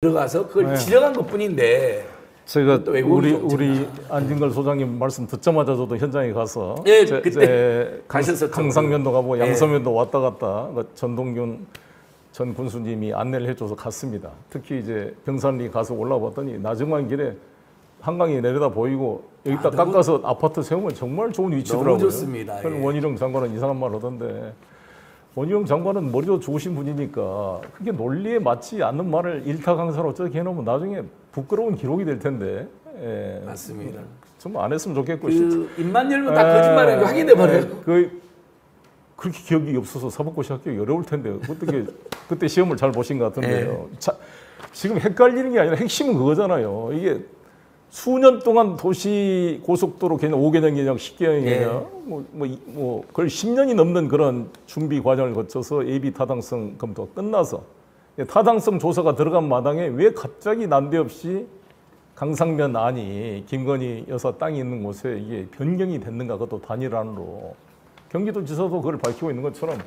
들어가서 그걸 지적한 것뿐인데 제가 우리 안진걸 소장님 말씀 듣자마자 저도 현장에 가서 그때 가셨었죠. 강상면도 가고 양서면도 왔다 갔다 전동균 전 군수님이 안내를 해줘서 갔습니다. 특히 이제 병산리 가서 올라왔더니 나중만 길에 한강이 내려다 보이고 여기다 깎아서 아파트 세우면 정말 좋은 위치더라고요. 너무 좋습니다. 원희룡 장관은 이상한 말 하던데 원희룡 장관은 머리도 좋으신 분이니까 그게 논리에 맞지 않는 말을 일타강사로 어떻게 해놓으면 나중에 부끄러운 기록이 될 텐데. 맞습니다. 좀 안 했으면 좋겠고. 입만 열면 다 거짓말인 거 확인돼 버려요. 그렇게 기억이 없어서 사법고시 합격이 어려울 텐데 어떻게 그때 시험을 잘 보신 것 같은데요. 지금 헷갈리는 게 아니라 핵심은 그거잖아요. 이게 수년 동안 도시 고속도로 개념 5개년 개념 10개년 개념 거의 10년이 넘는 그런 준비 과정을 거쳐서 예비 타당성 검토가 끝나서 타당성 조사가 들어간 마당에 왜 갑자기 난데없이 강상면 안이 김건희 여사 땅이 있는 곳에 이게 변경이 됐는가 그것도 단일안으로 경기도지사도 그걸 밝히고 있는 것처럼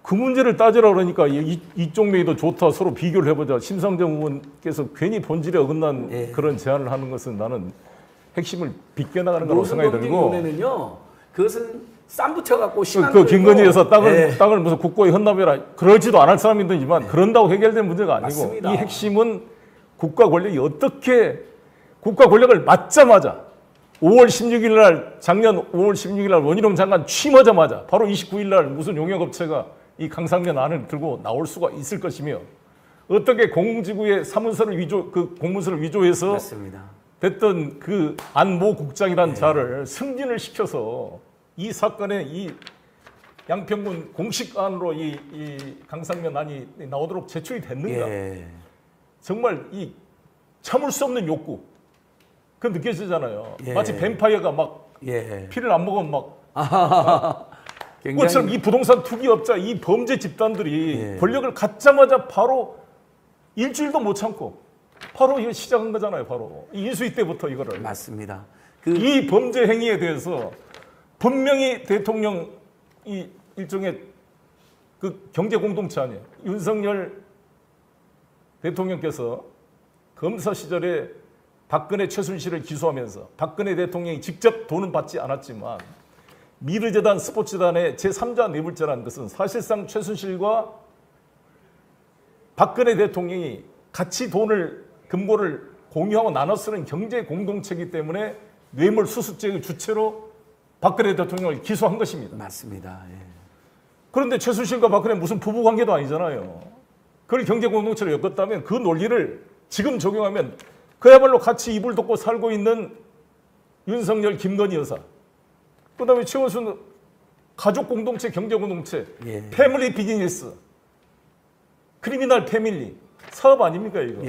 그 문제를 따지라 그러니까 이쪽 메이도 좋다 서로 비교를 해보자. 심상정 의원께서 괜히 본질에 어긋난 그런 제안을 하는 것은 나는 핵심을 비껴나가는 거라고 생각이 들고 이번에는요 그것은 쌈 붙여갖고 심한 그 김건희 여사 땅을 무슨 국고에 헌납해라 그러지도 않을 사람이지만 그런다고 해결된 문제가 아니고 맞습니다. 이 핵심은 국가 권력이 어떻게 국가 권력을 맞자마자 5월 16일 날 작년 5월 16일 날 원희룡 장관 취임하자마자 바로 29일 날 무슨 용역업체가 이 강상면 안을 들고 나올 수가 있을 것이며 어떻게 공공지구의 사문서를 공문서를 위조해서 맞습니다. 됐던 그 안모 국장이란 자를 승진을 시켜서 이 사건에 이 양평군 공식안으로 이 강상면 안이 나오도록 제출이 됐는가? 정말 이 참을 수 없는 욕구 그 느껴지잖아요. 마치 뱀파이어가 막 피를 안 먹으면 막 그것처럼 이 부동산 투기업자 이 범죄 집단들이 권력을 갖자마자 바로 일주일도 못 참고 바로 이거 시작한 거잖아요. 바로 인수위 때부터 이거를 맞습니다. 이 범죄 행위에 대해서 분명히 대통령 이 일종의 그 경제 공동체 아니에요. 윤석열 대통령께서 검사 시절에 박근혜 최순실을 기소하면서 박근혜 대통령이 직접 돈은 받지 않았지만 미르재단 스포츠단의 제3자 뇌물죄라는 것은 사실상 최순실과 박근혜 대통령이 같이 금고를 공유하고 나눠 쓰는 경제 공동체이기 때문에 뇌물 수수죄의 주체로 박근혜 대통령을 기소한 것입니다. 맞습니다. 그런데 최순실과 박근혜 무슨 부부 관계도 아니잖아요. 그걸 경제 공동체로 엮었다면 그 논리를 지금 적용하면 그야말로 같이 이불 덮고 살고 있는 윤석열, 김건희 여사. 그다음에 최원순 가족 공동체, 경제 공동체, 패밀리 비즈니스, 크리미널 패밀리 사업 아닙니까 이거?